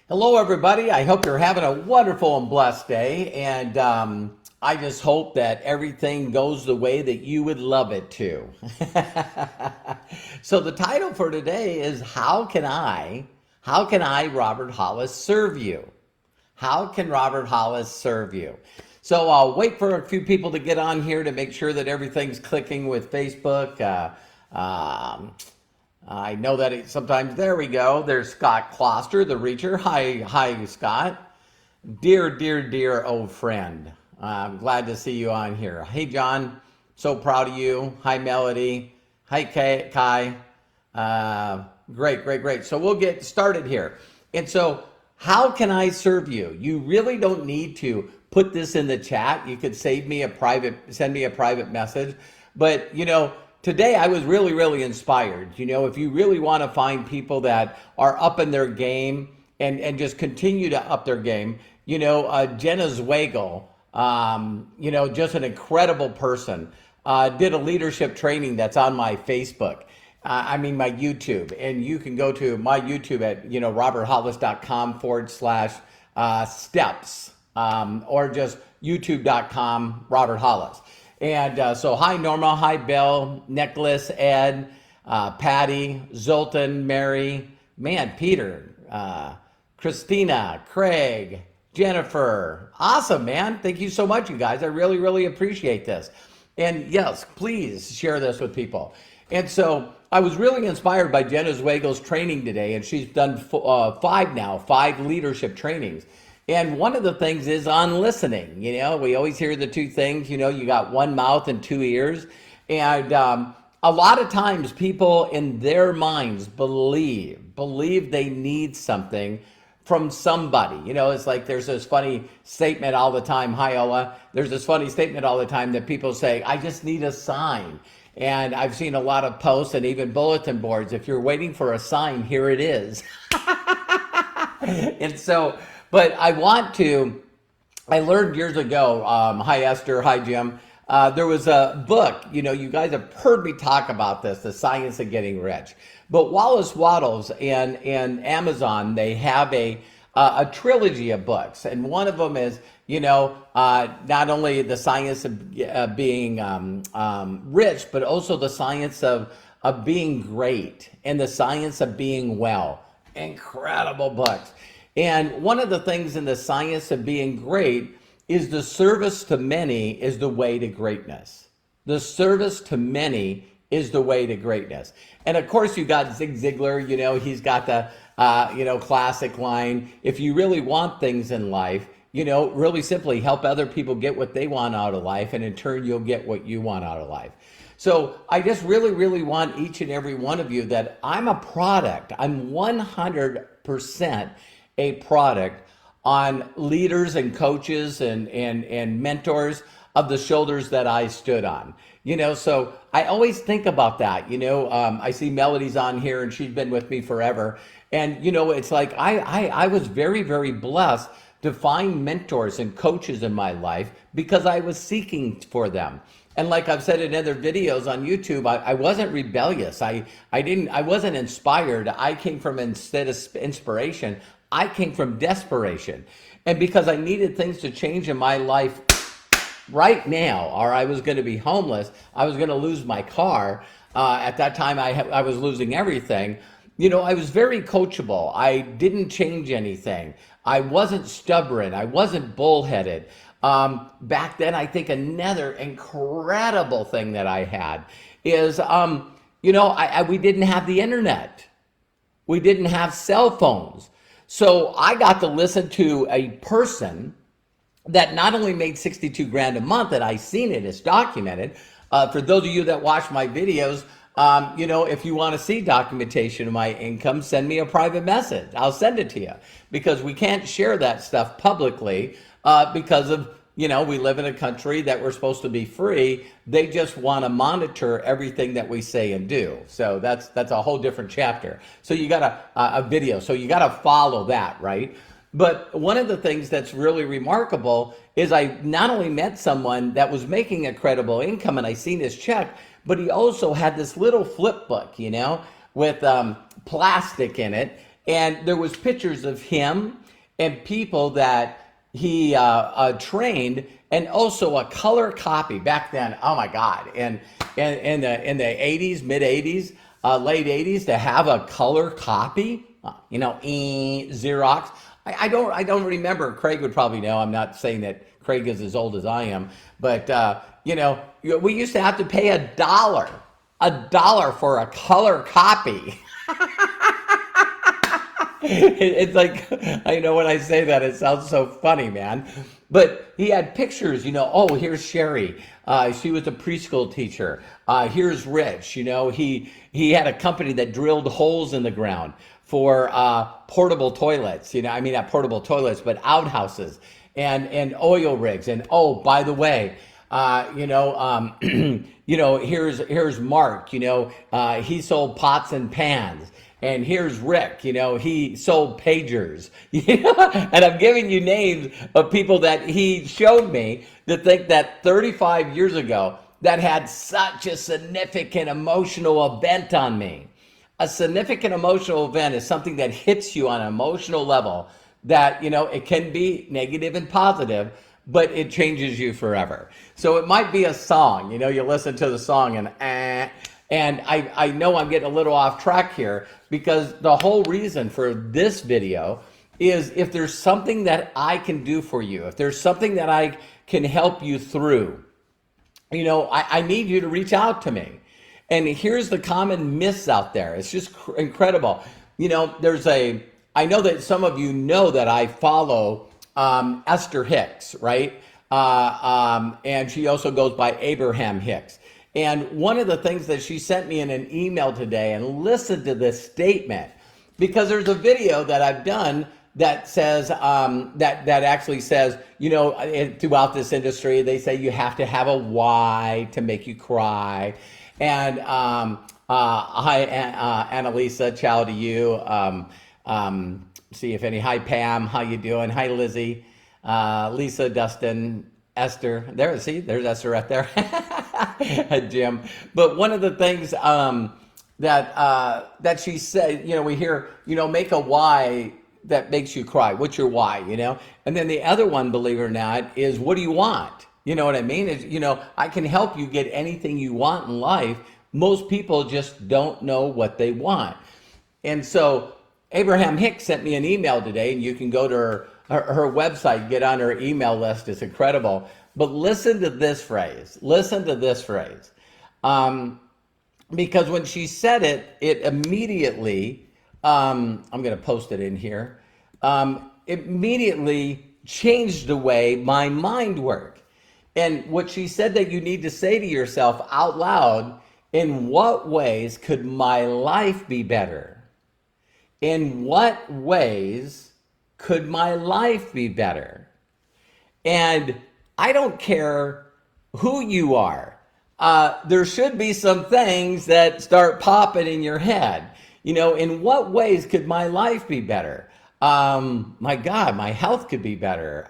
Hello, everybody. I hope you're having a wonderful and blessed day. And I just hope that everything goes the way that you would love it to. So the title for today is How can I, Robert Hollis, serve you? How can Robert Hollis serve you? So I'll wait for a few people to get on here to make sure that everything's clicking with Facebook. Um, I know that sometimes, there we go. There's Scott Kloster, the Reacher. Hi, Scott. Dear old friend. I'm glad to see you on here. Hey, John. So proud of you. Hi, Melody. Hi, Kai. Great. So we'll get started here. And so, how can I serve you? You really don't need to put this in the chat. You could send me a private message. But, today I was really inspired. If you really want to find people that are up in their game and just continue to up their game, Jenna Zweigel, just an incredible person, did a leadership training that's on my Facebook. My YouTube. And you can go to my YouTube at, roberthollis.com/steps, or just youtube.com, Robert Hollis. And so hi, Norma. Hi, Bill, Nicholas, Ed, Patty, Zoltan, Mary, Peter, Christina, Craig, Jennifer. Awesome, man. Thank you so much, you guys. I really appreciate this. And yes, please share this with people. And so I was really inspired by Jenna Zweigel's training today, and she's done five leadership trainings. And one of the things is on listening. We always hear the two things, you got one mouth and two ears. And a lot of times people in their minds believe they need something from somebody. It's like there's this funny statement all the time. Hi, Ola. There's this funny statement all the time that people say, I just need a sign. And I've seen a lot of posts and even bulletin boards. If you're waiting for a sign, here it is. And so, but I learned years ago, hi Esther, hi Jim, there was a book, you guys have heard me talk about this, The Science of Getting Rich. But Wallace Wattles and Amazon, they have a trilogy of books. And one of them is, not only the science of being rich, but also the science of being great and the science of being well. Incredible books. And one of the things in the science of being great is the service to many is the way to greatness. The service to many is the way to greatness. And of course, you got Zig Ziglar, he's got the, classic line, if you really want things in life, really simply help other people get what they want out of life, and in turn, you'll get what you want out of life. So I just really want each and every one of you that I'm a product. I'm 100% a product on leaders and coaches and mentors of the shoulders that I stood on. So I always think about that. I see Melody's on here and she's been with me forever. And, it's like I was very blessed to find mentors and coaches in my life because I was seeking for them. And like I've said in other videos on YouTube, I wasn't rebellious. I wasn't inspired. I came from, instead of inspiration, I came from desperation. And because I needed things to change in my life right now, or I was going to be homeless, I was going to lose my car. At that time, I was losing everything. I was very coachable. I didn't change anything. I wasn't stubborn. I wasn't bullheaded. Back then, I think another incredible thing that I had is, we didn't have the internet. We didn't have cell phones. So I got to listen to a person that not only made 62 grand a month, and I seen it, it's documented. For those of you that watch my videos, if you want to see documentation of my income, send me a private message. I'll send it to you, because we can't share that stuff publicly because of, we live in a country that we're supposed to be free. They just want to monitor everything that we say and do. So that's a whole different chapter. So you got a video. So you got to follow that, right? But one of the things that's really remarkable is I not only met someone that was making a credible income and I seen his check, but he also had this little flip book, with plastic in it. And there was pictures of him and people that he trained, and also a color copy back then. Oh my God! And in the 80s, mid 80s, late 80s, to have a color copy, Xerox. I don't remember. Craig would probably know. I'm not saying that Craig is as old as I am, but we used to have to pay $1 for a color copy. It's like, I know when I say that, it sounds so funny, man. But he had pictures, oh, here's Sherry. She was a preschool teacher. Here's Rich. He had a company that drilled holes in the ground for portable toilets. Not portable toilets, but outhouses and oil rigs. And oh, by the way, here's Mark. He sold pots and pans. And here's Rick, he sold pagers, and I'm giving you names of people that he showed me to think that 35 years ago that had such a significant emotional event on me. A significant emotional event is something that hits you on an emotional level that, it can be negative and positive, but it changes you forever. So it might be a song, you listen to the song and I know I'm getting a little off track here, because the whole reason for this video is if there's something that I can do for you, if there's something that I can help you through, I need you to reach out to me. And here's the common myths out there. It's just incredible. I know that some of you know that I follow Esther Hicks, right? And she also goes by Abraham Hicks. And one of the things that she sent me in an email today, and listen to this statement, because there's a video that I've done that says, that actually says, throughout this industry, they say you have to have a why to make you cry. And hi, Annalisa, ciao to you. See if any, hi Pam, how you doing? Hi Lizzie, Lisa, Dustin, Esther, there's Esther right there. Jim. But one of the things that she said, we hear, make a why that makes you cry. What's your why, And then the other one, believe it or not, is what do you want? You know what I mean? Is, I can help you get anything you want in life. Most people just don't know what they want. And so Abraham Hicks sent me an email today, and you can go to her website, get on her email list. It's incredible. But listen to this phrase. Because when she said it, it immediately, I'm going to post it in here, immediately changed the way my mind worked. And what she said that you need to say to yourself out loud, in what ways could my life be better? In what ways could my life be better? And I don't care who you are. There should be some things that start popping in your head. In what ways could my life be better? My God, my health could be better.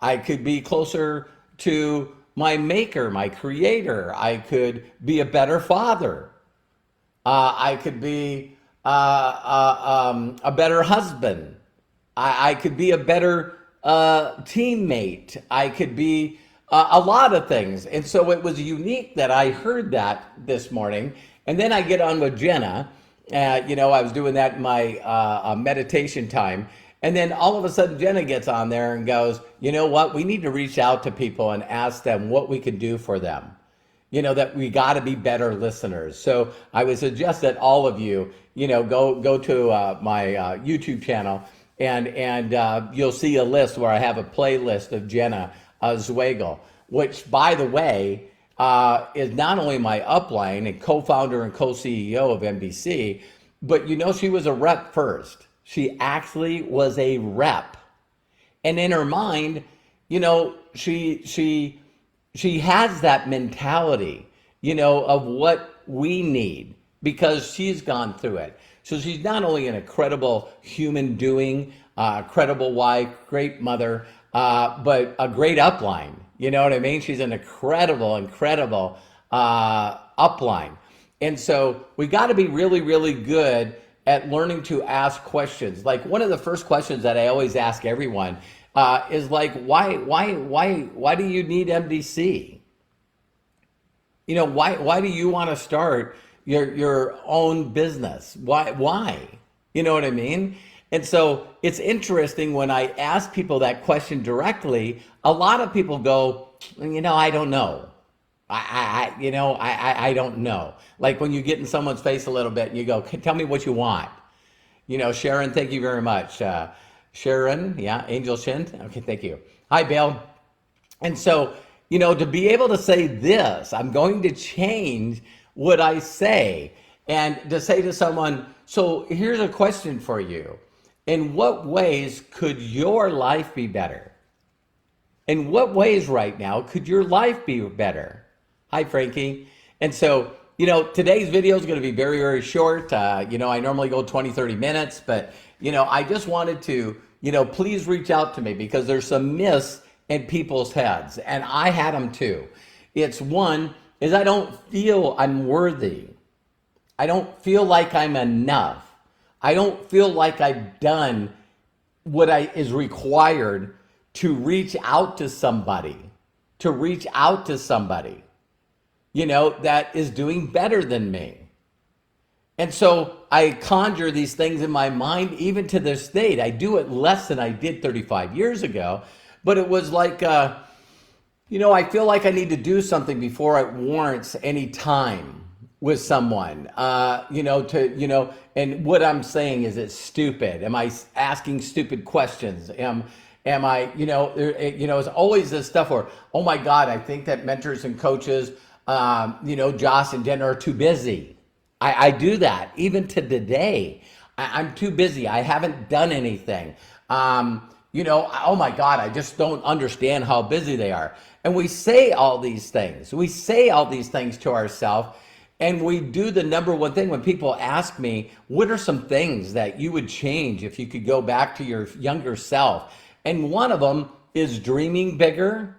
I could be closer to my maker, my creator. I could be a better father. I could be a better husband. I could be a better teammate. I could be a lot of things. And so it was unique that I heard that this morning. And then I get on with Jenna. I was doing that in my meditation time. And then all of a sudden, Jenna gets on there and goes, you know what? We need to reach out to people and ask them what we can do for them. That we got to be better listeners. So I would suggest that all of you, go to my YouTube channel, and you'll see a list where I have a playlist of Jenna Zweigel, which, by the way, is not only my upline and co-founder and co-CEO of NBC, but she was a rep first. She actually was a rep. And in her mind, she has that mentality, of what we need, because she's gone through it. So she's not only an incredible human doing, credible wife, great mother, but a great upline. You know what I mean? She's an incredible upline. And so we got to be really, really good at learning to ask questions. Like one of the first questions that I always ask everyone is like, why do you need MDC? You know, why do you want to start your own business? Why? You know what I mean? And so it's interesting when I ask people that question directly, a lot of people go, you know, I don't know. I don't know. Like when you get in someone's face a little bit and you go, tell me what you want. You know, Sharon, thank you very much. Sharon, yeah, Angel Shin. Okay, thank you. Hi, Bill. And so, you know, to be able to say this, I'm going to change what I say and to say to someone, so here's a question for you. In what ways could your life be better? In what ways right now could your life be better? Hi, Frankie. And so, you know, today's video is going to be very, very short. You know, I normally go 20, 30 minutes, but, you know, I just wanted to, you know, please reach out to me because there's some myths in people's heads, and I had them too. It's one, is I don't feel I'm worthy. I don't feel like I'm enough. I don't feel like I've done what is required to reach out to somebody, you know, that is doing better than me. And so I conjure these things in my mind, even to this date. I do it less than I did 35 years ago, but it was like, you know, I feel like I need to do something before it warrants any time with someone, you know, and what I'm saying is it's stupid. Am I asking stupid questions? Am I, you know, it's always this stuff where, oh my God, I think that mentors and coaches, you know, Josh and Jen are too busy. I do that even to today. I'm too busy. I haven't done anything. You know, oh my God, I just don't understand how busy they are. And we say all these things. We say all these things to ourselves. And we do the number one thing when people ask me, what are some things that you would change if you could go back to your younger self? And one of them is dreaming bigger,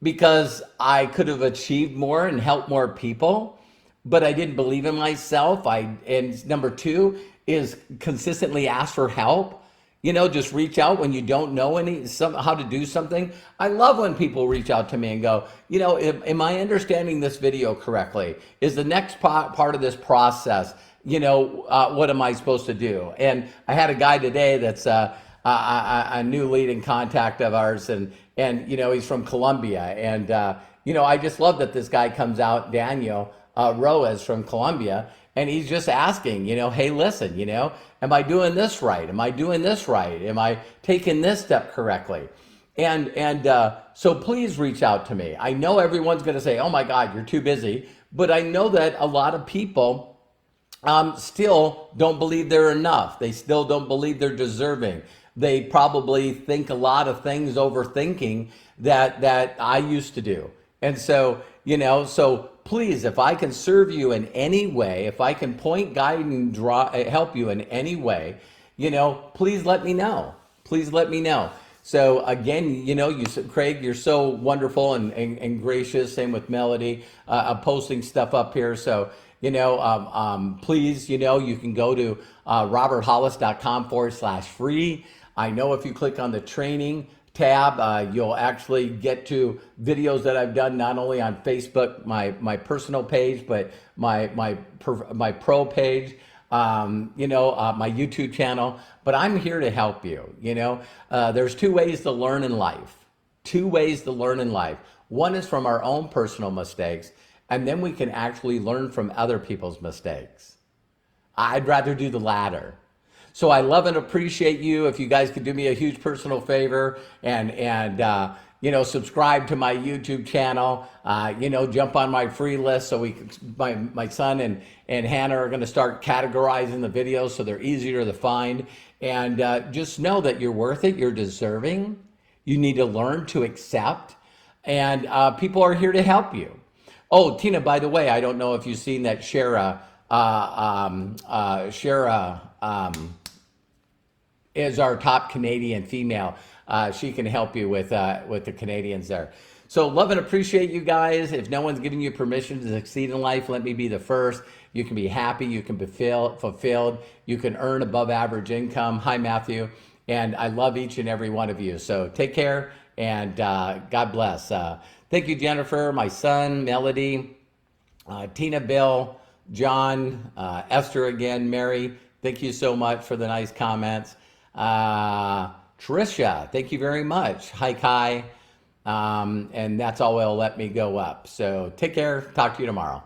because I could have achieved more and helped more people, but I didn't believe in myself. And number two is consistently ask for help. You know, just reach out when you don't know how to do something. I love when people reach out to me and go, you know, am I understanding this video correctly? Is the next part of this process, you know, what am I supposed to do? And I had a guy today that's a new lead in contact of ours, and you know, he's from Colombia, and you know, I just love that this guy comes out, Daniel Roas from Colombia, and he's just asking, you know, hey, listen, you know, am I doing this right? Am I doing this right? Am I taking this step correctly? And so please reach out to me. I know everyone's going to say, oh my God, you're too busy, but I know that a lot of people still don't believe they're enough. They still don't believe they're deserving. They probably think a lot of things overthinking that I used to do. And so, you know, so please, if I can serve you in any way, if I can point, guide, and help you in any way, you know, please let me know. Please let me know. So again, you know, Craig, you're so wonderful and gracious. Same with Melody, posting stuff up here. So, you know, please, you know, you can go to roberthollis.com/free. I know if you click on the training tab, you'll actually get to videos that I've done not only on Facebook, my personal page, but my pro page, you know, my YouTube channel. But I'm here to help you. You know, there's two ways to learn in life. Two ways to learn in life. One is from our own personal mistakes, and then we can actually learn from other people's mistakes. I'd rather do the latter. So I love and appreciate you. If you guys could do me a huge personal favor and you know, subscribe to my YouTube channel, you know, jump on my free list so my son and Hannah are going to start categorizing the videos so they're easier to find. And just know that you're worth it. You're deserving. You need to learn to accept. And people are here to help you. Oh, Tina, by the way, I don't know if you've seen that Shara is our top Canadian female. She can help you with the Canadians there. So love and appreciate you guys. If no one's giving you permission to succeed in life, let me be the first. You can be happy. You can be fulfilled. You can earn above average income. Hi, Matthew. And I love each and every one of you. So take care and God bless. Thank you, Jennifer, my son, Melody, Tina, Bill, John, Esther again, Mary. Thank you so much for the nice comments. Tricia, thank you very much. Hi, Kai. And that's all will let me go up. So take care. Talk to you tomorrow.